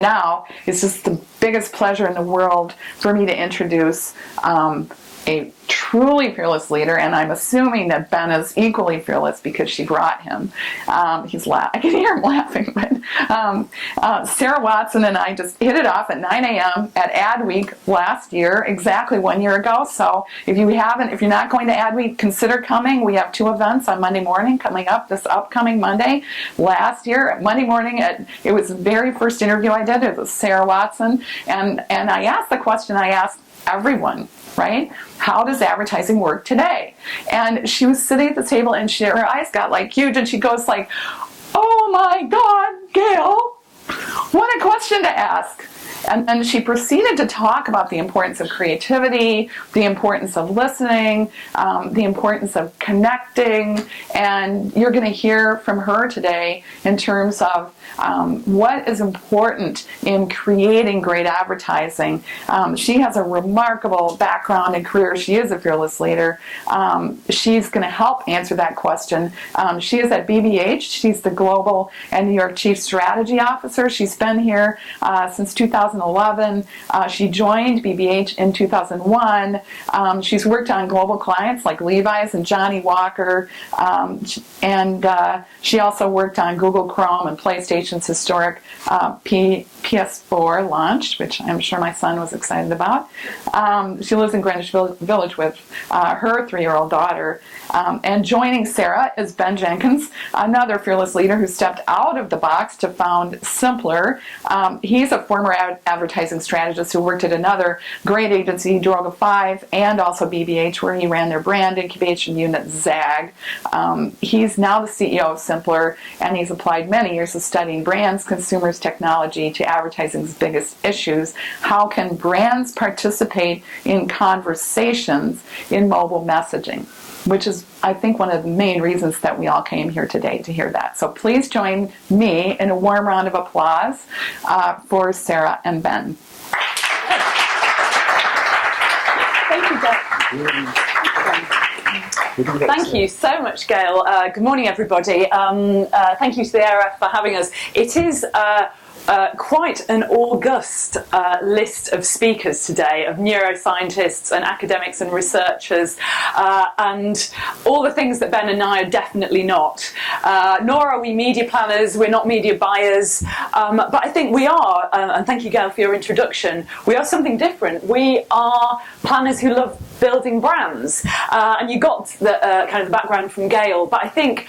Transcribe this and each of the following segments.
now, it's just the biggest pleasure in the world for me to introduce a truly fearless leader, and I'm assuming that Ben is equally fearless because she brought him. I can hear him laughing, but Sarah Watson and I just hit it off at 9 a.m. at Ad Week last year, exactly 1 year ago. So if you're not going to Ad Week, consider coming. We have 2 events on Monday morning coming up this upcoming Monday. Last year, Monday morning, it was the very first interview I did. It was Sarah Watson, and I asked the question I asked everyone, right? How does advertising work today? And she was sitting at the table, and her eyes got like huge, and she goes like, "Oh my God, Gail, what a question to ask." And then she proceeded to talk about the importance of creativity, the importance of listening, the importance of connecting, and you're going to hear from her today in terms of what is important in creating great advertising. She has a remarkable background and career. She is a fearless leader. She's going to help answer that question. She is at BBH. She's the Global and New York Chief Strategy Officer. She's been here since 2011. She joined BBH in 2001. She's worked on global clients like Levi's and Johnny Walker, and she also worked on Google Chrome and PlayStation's historic PS4 launch, which I'm sure my son was excited about. She lives in Greenwich Village with her 3-year-old daughter. And joining Sarah is Ben Jenkins, another fearless leader who stepped out of the box to found Sympler. He's a former advertising strategist who worked at another great agency, Droga 5, and also BBH, where he ran their brand incubation unit, ZAG. He's now the CEO of Sympler, and he's applied many years of studying brands, consumers, technology to advertising's biggest issues. How can brands participate in conversations in mobile messaging? Which is, I think, one of the main reasons that we all came here today to hear that. So please join me in a warm round of applause for Sarah and Ben. Thank you, Gail. Thank you so much, Gail. Good morning, everybody. Thank you to the ARF for having us. It is quite an august list of speakers today, of neuroscientists and academics and researchers, and all the things that Ben and I are definitely not. Nor are we media planners, we're not media buyers, but I think we are, and thank you, Gail, for your introduction, we are something different. We are planners who love building brands, and you got the kind of the background from Gail, but I think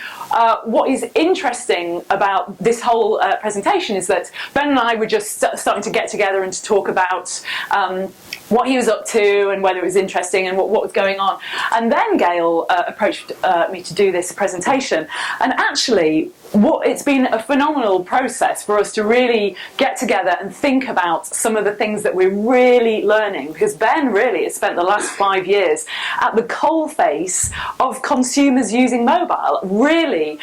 what is interesting about this whole presentation is that Ben and I were just starting to get together and to talk about what he was up to and whether it was interesting and what was going on. And then Gail approached me to do this presentation. And actually, it's been a phenomenal process for us to really get together and think about some of the things that we're really learning, because Ben really has spent the last 5 years at the coalface of consumers using mobile, really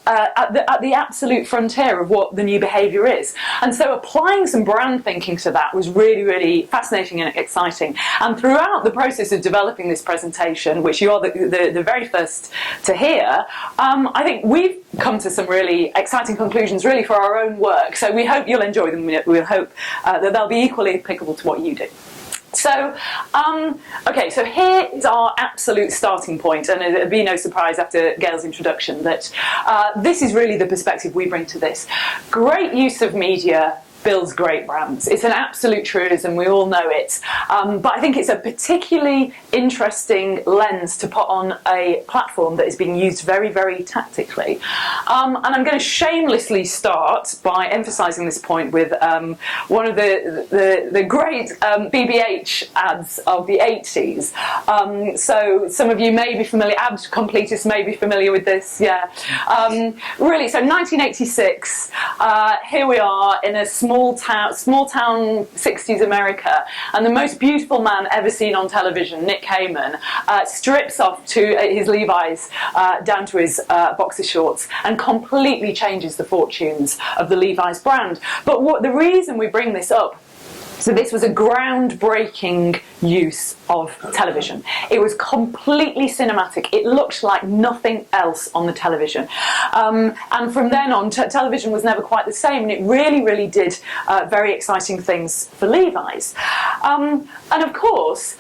at the absolute frontier of what the new behaviour is. And so applying some brand thinking to that was really, really fascinating and exciting. And throughout the process of developing this presentation, which you are the very first to hear, I think we've come to some really exciting conclusions really for our own work. So we hope you'll enjoy them. We'll hope that they'll be equally applicable to what you do. So, okay, so here is our absolute starting point, and it'll be no surprise after Gail's introduction that this is really the perspective we bring to this. Great use of media builds great brands. It's an absolute truism, we all know it. But I think it's a particularly interesting lens to put on a platform that is being used very, very tactically. And I'm going to shamelessly start by emphasising this point with one of the great BBH ads of the 80s. So some of you may be familiar, ad completists may be familiar with this, yeah. Really, so 1986, here we are in a small town 60s America, and the most beautiful man ever seen on television, Nick Kamen, strips off to his Levi's down to his boxer shorts and completely changes the fortunes of the Levi's brand. But the reason we bring this up So this was a groundbreaking use of television. It was completely cinematic. It looked like nothing else on the television. And from then on, television was never quite the same, and it really, really did very exciting things for Levi's. And of course,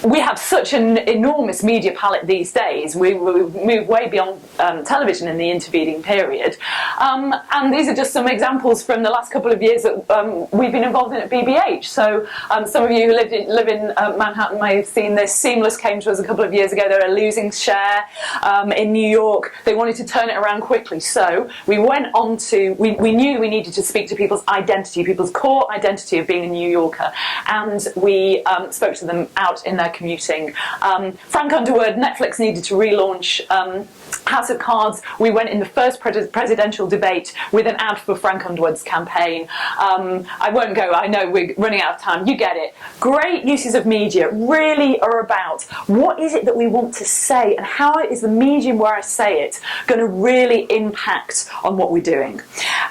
we have such an enormous media palette these days. We've moved way beyond television in the intervening period. And these are just some examples from the last couple of years that we've been involved in at BBH. So some of you who live in Manhattan may have seen this. Seamless came to us a couple of years ago. They were losing share in New York. They wanted to turn it around quickly. So we went on to, we knew we needed to speak to people's identity, people's core identity of being a New Yorker. And we spoke to them out in their commuting. Frank Underwood, Netflix needed to relaunch House of Cards. We went in the first presidential debate with an ad for Frank Underwood's campaign. I won't go, I know we're running out of time, you get it. Great uses of media really are about what is it that we want to say, and how is the medium where I say it going to really impact on what we're doing.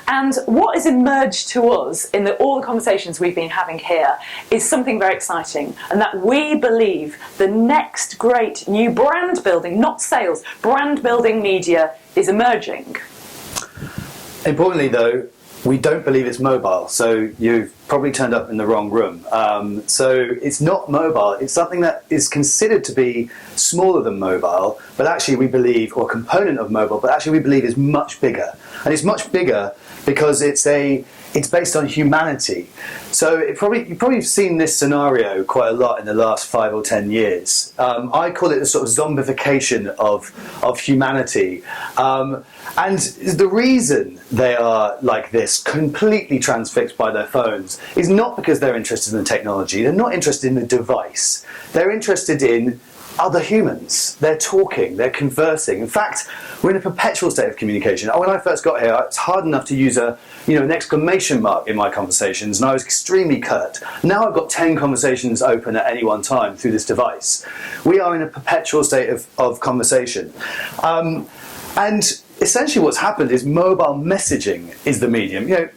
And what has emerged to us in all the conversations we've been having here is something very exciting, and that we believe the next great new brand building, not sales, brand building media is emerging. Importantly though, we don't believe it's mobile, so you've probably turned up in the wrong room. So it's not mobile, it's something that is considered to be smaller than mobile, but actually we believe, or a component of mobile, but actually we believe is much bigger. And it's much bigger because it's based on humanity. So you've probably seen this scenario quite a lot in the last 5 or 10 years. I call it the sort of zombification of humanity. And the reason they are like this, completely transfixed by their phones, is not because they're interested in the technology. They're not interested in the device. They're interested in other humans. They're talking, they're conversing. In fact, we're in a perpetual state of communication. When I first got here, it's hard enough to use an exclamation mark in my conversations, and I was extremely curt. Now I've got 10 conversations open at any one time through this device. We are in a perpetual state of conversation. And essentially what's happened is mobile messaging is the medium.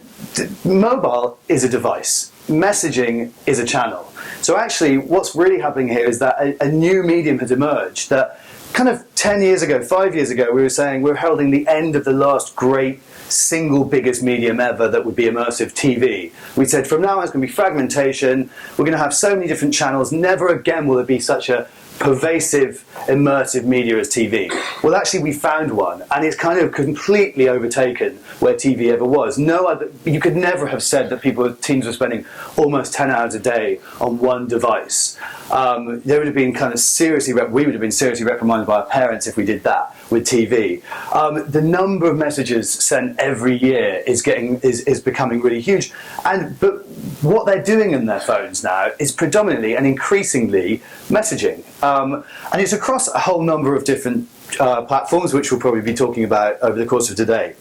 Mobile is a device. Messaging is a channel. So actually what's really happening here is that a new medium has emerged that kind of 10 years ago, 5 years ago, we were saying we're heralding the end of the last great single biggest medium ever that would be immersive TV. We said from now on it's going to be fragmentation, we're going to have so many different channels, never again will there be such a pervasive, immersive media as TV. Well, actually, we found one, and it's kind of completely overtaken where TV ever was. You could never have said that teens were spending almost 10 hours a day on one device. They would have been kind of we would have been seriously reprimanded by our parents if we did that with TV. The number of messages sent every year is becoming really huge, but what they're doing in their phones now is predominantly and increasingly messaging. And it's across a whole number of different platforms, which we'll probably be talking about over the course of today.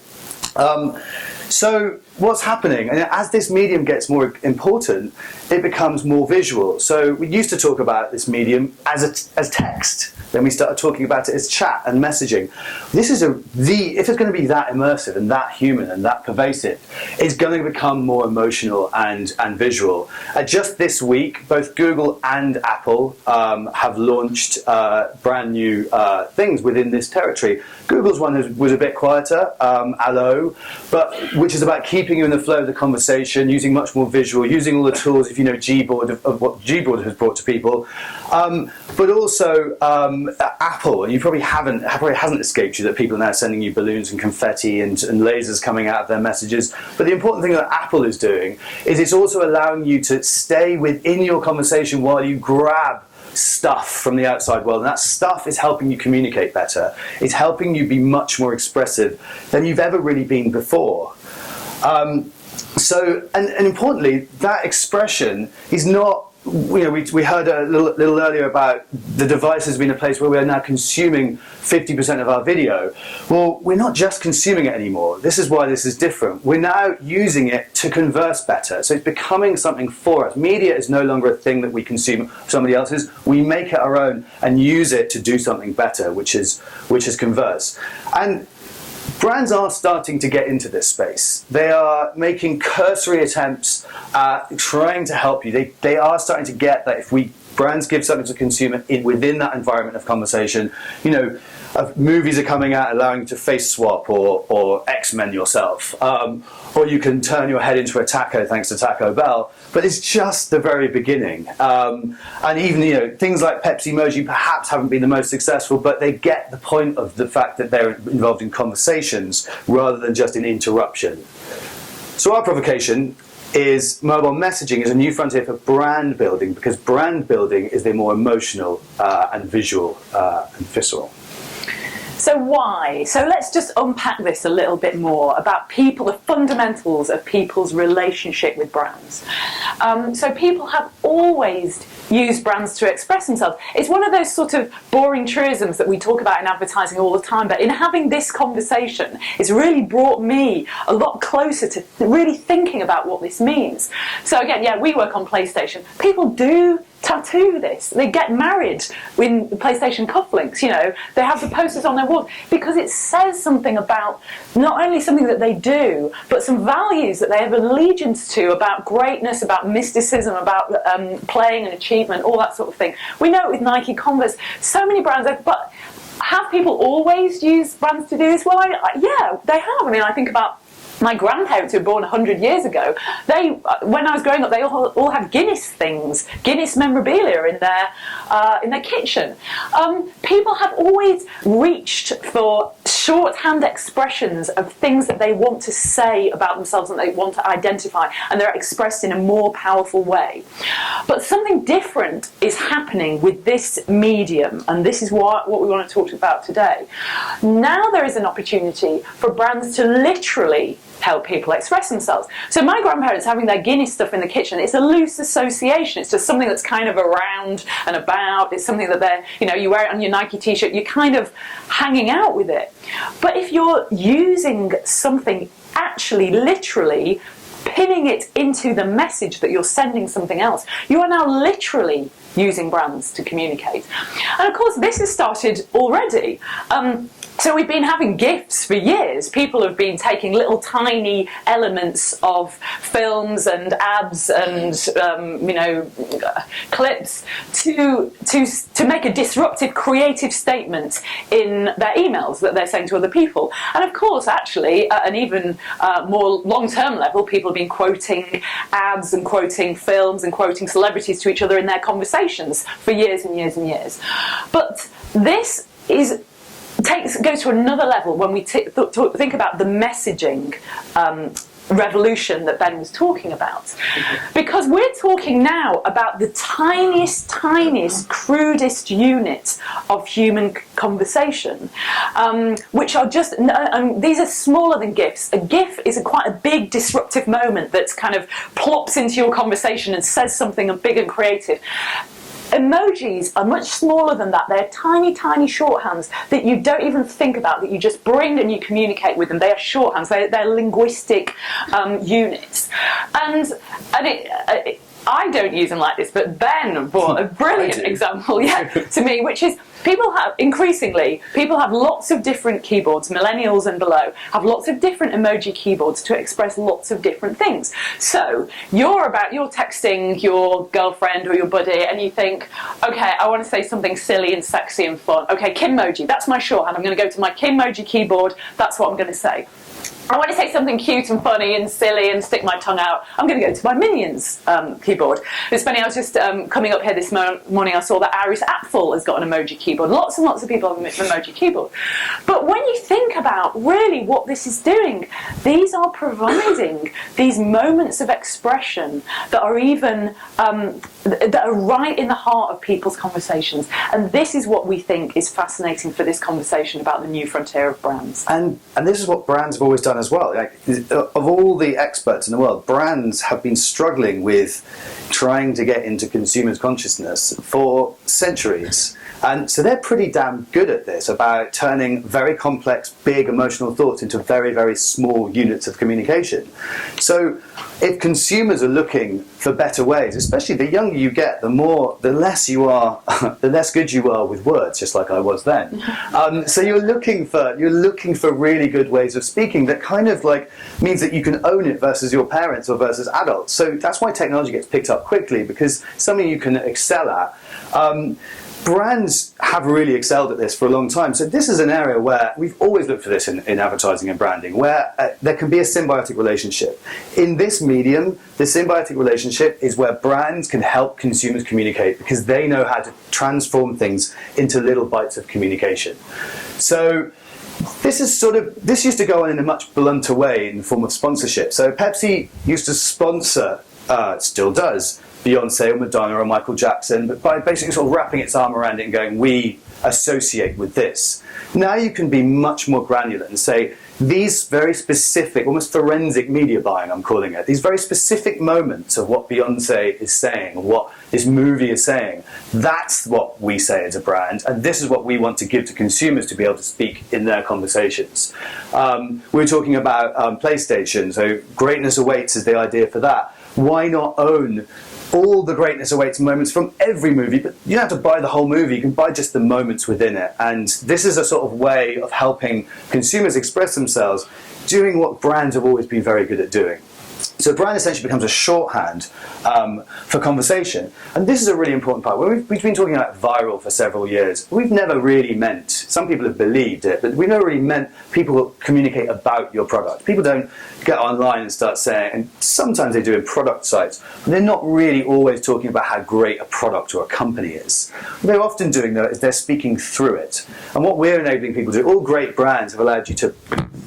So what's happening, and as this medium gets more important, it becomes more visual. So we used to talk about this medium as text. Then we started talking about it as chat and messaging. This is if it's going to be that immersive and that human and that pervasive, it's going to become more emotional and visual. Just this week, both Google and Apple have launched brand new things within this territory. Google's one was a bit quieter, Allo, which is about keeping you in the flow of the conversation, using much more visual, using all the tools, if you know Gboard, of what Gboard has brought to people. But also Apple, and it probably hasn't escaped you that people are now sending you balloons and confetti and lasers coming out of their messages. But the important thing that Apple is doing is it's also allowing you to stay within your conversation while you grab stuff from the outside world, and that stuff is helping you communicate better. It's helping you be much more expressive than you've ever really been before. So importantly, that expression is not, we heard a little earlier about the device has been a place where we are now consuming 50% of our video. Well, we're not just consuming it anymore. This is why this is different. We're now using it to converse better. So it's becoming something for us. Media is no longer a thing that we consume somebody else's. We make it our own and use it to do something better, which is converse. And brands are starting to get into this space. They are making cursory attempts at trying to help you. They are starting to get that if brands give something to the consumer within that environment of conversation, movies are coming out allowing you to face swap or X-Men yourself. Or you can turn your head into a taco thanks to Taco Bell. But it's just the very beginning. And even things like Pepsi Emoji perhaps haven't been the most successful, but they get the point of the fact that they're involved in conversations rather than just in interruption. So our provocation is mobile messaging is a new frontier for brand building, because brand building is the more emotional and visual and visceral. So why? So let's just unpack this a little bit more about the fundamentals of people's relationship with brands. So people have always used brands to express themselves. It's one of those sort of boring truisms that we talk about in advertising all the time, but in having this conversation, it's really brought me a lot closer to really thinking about what this means. So again, we work on PlayStation. People do tattoo this. They get married in PlayStation cufflinks, they have the posters on their walls because it says something about not only something that they do, but some values that they have allegiance to, about greatness, about mysticism, about playing and achievement, all that sort of thing. We know it with Nike, Converse, so many brands, but have people always used brands to do this? Well, yeah, they have. I think about my grandparents, who were born 100 years ago, when I was growing up, they all had Guinness things, Guinness memorabilia in their kitchen. People have always reached for shorthand expressions of things that they want to say about themselves and they want to identify, and they're expressed in a more powerful way. But something different is happening with this medium, and this is what we want to talk about today. Now there is an opportunity for brands to literally help people express themselves. So my grandparents having their Guinness stuff in the kitchen, it's a loose association. It's just something that's kind of around and about. It's something that you wear it on your Nike t-shirt, you're kind of hanging out with it. But if you're using something actually literally, pinning it into the message that you're sending something else, you are now literally using brands to communicate. And of course this has started already. So we've been having GIFs for years. People have been taking little tiny elements of films and ads and clips to make a disruptive, creative statement in their emails that they're saying to other people. And of course, actually, at an even more long-term level, people have been quoting ads and quoting films and quoting celebrities to each other in their conversations for years and years and years. But this goes to another level when we think about the messaging revolution that Ben was talking about. Because we're talking now about the tiniest, crudest unit of human conversation, which are just, these are smaller than GIFs. A GIF is quite a big disruptive moment that kind of plops into your conversation and says something big and creative. Emojis are much smaller than that. They're tiny shorthands that you don't even think about, that you just bring and you communicate with them. They are shorthands. They're linguistic units. And I don't use them like this, but Ben brought a brilliant example to me, which is people have lots of different keyboards, millennials and below, have lots of different emoji keyboards to express lots of different things. So you're texting your girlfriend or your buddy and you think, okay, I want to say something silly and sexy and fun. Okay, Kimmoji, that's my shorthand. I'm going to go to my Kimmoji keyboard. That's what I'm going to say. I want to say something cute and funny and silly and stick my tongue out. I'm going to go to my Minions keyboard. It's funny, I was just coming up here this morning, I saw that Iris Apfel has got an emoji keyboard. Lots and lots of people have an emoji keyboard. But when you think about really what this is doing, these are providing these moments of expression that are even, that are right in the heart of people's conversations. And this is what we think is fascinating for this conversation about the new frontier of brands. And this is what brands have always done as well. Of all the experts in the world, brands have been struggling with trying to get into consumers' consciousness for centuries. And so they're pretty damn good at this, about turning very complex, big emotional thoughts into very, very small units of communication. So if consumers are looking for better ways, especially the younger you get, the less you are, the less good you are with words, just like I was then. So you're looking for really good ways of speaking that kind of like means that you can own it versus your parents or versus adults. So that's why technology gets picked up quickly, because something you can excel at. Brands have really excelled at this for a long time. So this is an area where we've always looked for this in advertising and branding, where there can be a symbiotic relationship. In this medium, the symbiotic relationship is where brands can help consumers communicate because they know how to transform things into little bites of communication. So this used to go on in a much blunter way in the form of sponsorship. So Pepsi used to sponsor, still does, Beyonce or Madonna or Michael Jackson, but by basically sort of wrapping its arm around it and going, we associate with this. Now you can be much more granular and say, these very specific, almost forensic media buying, I'm calling it, these very specific moments of what Beyonce is saying, what this movie is saying, that's what we say as a brand, and this is what we want to give to consumers to be able to speak in their conversations. We're talking about PlayStation, so greatness awaits is the idea for that. Why not own all the greatness awaits moments from every movie? But you don't have to buy the whole movie, you can buy just the moments within it. And this is a sort of way of helping consumers express themselves, doing what brands have always been very good at doing. So brand essentially becomes a shorthand for conversation. And this is a really important part. We've been talking about viral for several years. We've never really meant, some people have believed it, but we've never really meant people communicate about your product. People don't get online and start saying, and sometimes they do in product sites, but they're not really always talking about how great a product or a company is. What they're often doing though is they're speaking through it. And what we're enabling people to do, all great brands have allowed you to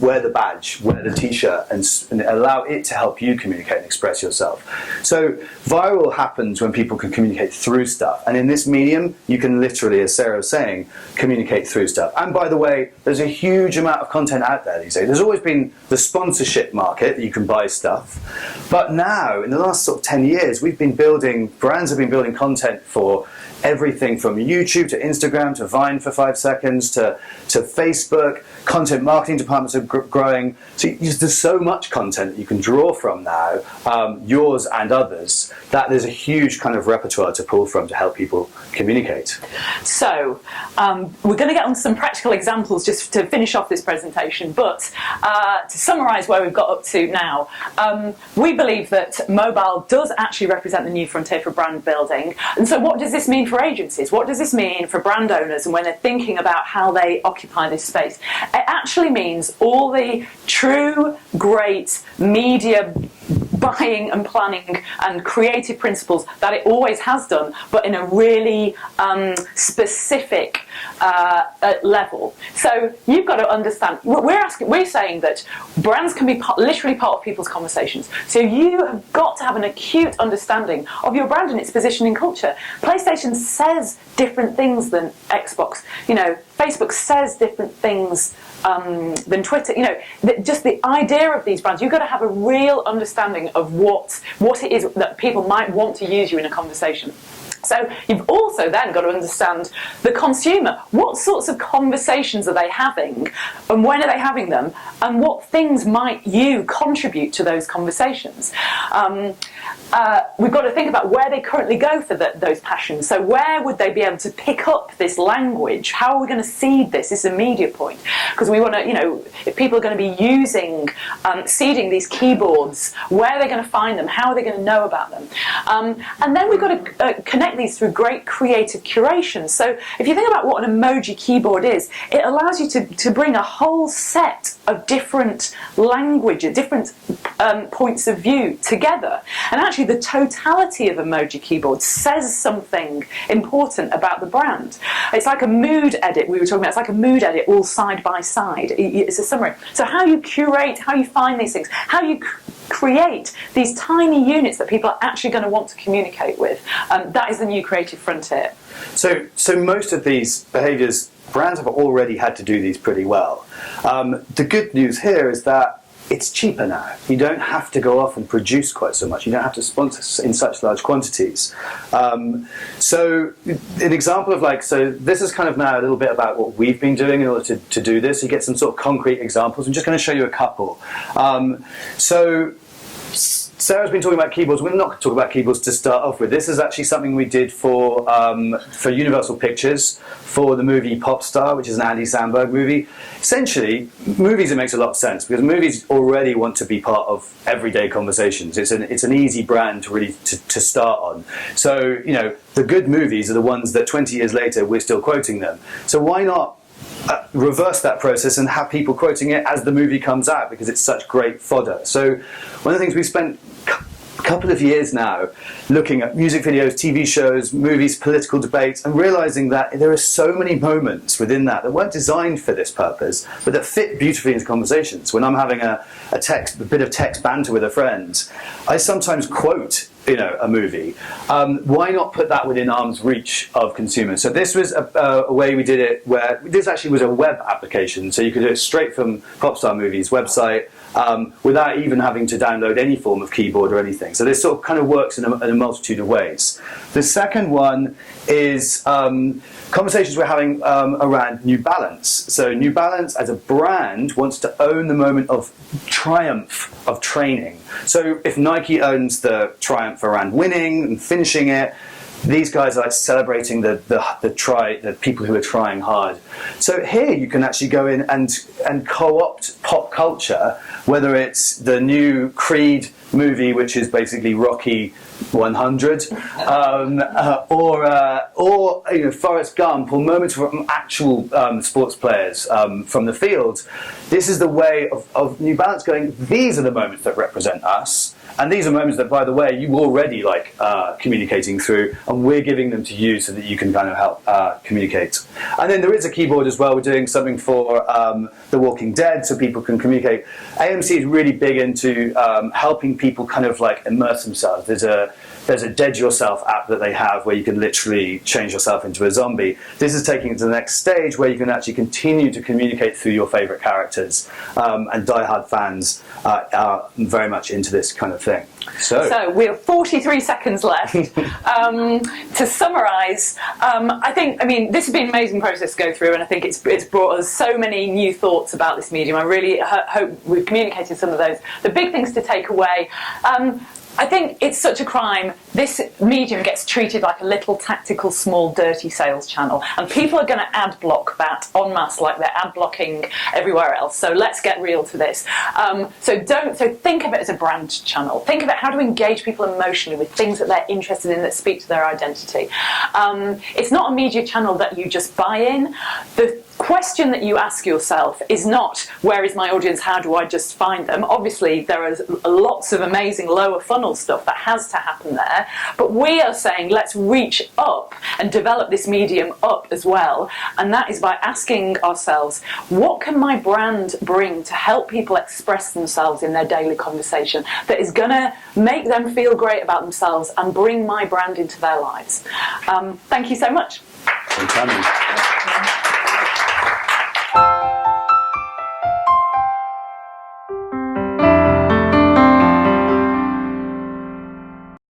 wear the badge, wear the t-shirt, and allow it to help you communicate and express yourself. So viral happens when people can communicate through stuff. And in this medium, you can literally, as Sarah was saying, communicate through stuff. And by the way, there's a huge amount of content out there these days. There's always been the sponsorship market that you can buy stuff. But now, in the last sort of 10 years, brands have been building content for everything from YouTube to Instagram to Vine for 5 seconds to Facebook. Content marketing departments are growing. So there's so much content that you can draw from now, yours and others, that there's a huge kind of repertoire to pull from to help people communicate. So we're going to get on some practical examples just to finish off this presentation, but to summarise where we've got up to now, we believe that mobile does actually represent the new frontier for brand building. And so what does this mean for agencies? What does this mean for brand owners and when they're thinking about how they occupy this space? It actually means all the true great media buying and planning and creative principles that it always has done, but in a really specific level. So you've got to understand, we're saying that brands can be literally part of people's conversations. So you have got to have an acute understanding of your brand and its position in culture. PlayStation says different things than Xbox. Facebook says different things than Twitter. Just the idea of these brands, you've got to have a real understanding of what it is that people might want to use you in a conversation. So you've also then got to understand the consumer. What sorts of conversations are they having, and when are they having them, and what things might you contribute to those conversations? We've got to think about where they currently go for those passions. So where would they be able to pick up this language? How are we going to seed this? This is a media point. Because we want to, if people are going to be using, seeding these keyboards, where are they going to find them? How are they going to know about them? And then we've got to connect these through great creative curation. So if you think about what an emoji keyboard is, it allows you to bring a whole set of different languages, different points of view together. And actually the totality of emoji keyboards says something important about the brand. It's like a mood edit we were talking about. It's like a mood edit all side by side. It's a summary. So how you curate, how you find these things, how you create these tiny units that people are actually going to want to communicate with. That is the new creative frontier. So most of these behaviours, brands have already had to do these pretty well. The good news here is that it's cheaper now. You don't have to go off and produce quite so much. You don't have to sponsor in such large quantities. So an example of so this is kind of now a little bit about what we've been doing in order to do this. You get some sort of concrete examples. I'm just going to show you a couple. So Sarah's been talking about keyboards. We're not going to talk about keyboards to start off with. This is actually something we did for Universal Pictures for the movie Pop Star, which is an Andy Samberg movie. Essentially, movies, it makes a lot of sense because movies already want to be part of everyday conversations. It's an easy brand to really to start on. So, you know, the good movies are the ones that 20 years later we're still quoting them. So why not reverse that process and have people quoting it as the movie comes out, because it's such great fodder. So one of the things we've spent a couple of years now looking at music videos, TV shows, movies, political debates, and realizing that there are so many moments within that weren't designed for this purpose, but that fit beautifully into conversations. When I'm having a bit of text banter with a friend, I sometimes quote, you know, a movie. Why not put that within arm's reach of consumers? So this was a way we did it where this actually was a web application, so you could do it straight from Popstar Movies website without even having to download any form of keyboard or anything. So this sort of kind of works in a multitude of ways. The second one is conversations we're having around New Balance. So New Balance as a brand wants to own the moment of triumph of training. So if Nike owns the triumph around winning and finishing it, these guys are like celebrating the people who are trying hard. So here you can actually go in and co-opt pop culture, whether it's the new Creed movie, which is basically Rocky 100, or you know, Forrest Gump, or moments from actual sports players from the field. This is the way of New Balance going, these are the moments that represent us. And these are moments that, by the way, you already like communicating through, and we're giving them to you so that you can kind of help communicate. And then there is a keyboard as well. We're doing something for The Walking Dead so people can communicate. AMC is really big into helping people kind of like immerse themselves. There's a Dead Yourself app that they have where you can literally change yourself into a zombie. This is taking it to the next stage where you can actually continue to communicate through your favourite characters. And diehard fans are very much into this kind of thing. So we have 43 seconds left. To summarise, I mean, this has been an amazing process to go through, and I think it's brought us so many new thoughts about this medium. I really hope we've communicated some of those. The big things to take away. I think it's such a crime. This medium gets treated like a little tactical, small, dirty sales channel, and people are going to ad block that en masse like they're ad blocking everywhere else. So let's get real to this. So think of it as a brand channel. Think of it how to engage people emotionally with things that they're interested in that speak to their identity. It's not a media channel that you just buy in. The question that you ask yourself is not, where is my audience, how do I just find them? Obviously there are lots of amazing lower funnel stuff that has to happen there, but we are saying let's reach up and develop this medium up as well, and that is by asking ourselves, what can my brand bring to help people express themselves in their daily conversation that is going to make them feel great about themselves and bring my brand into their lives. Thank you so much. Thank you.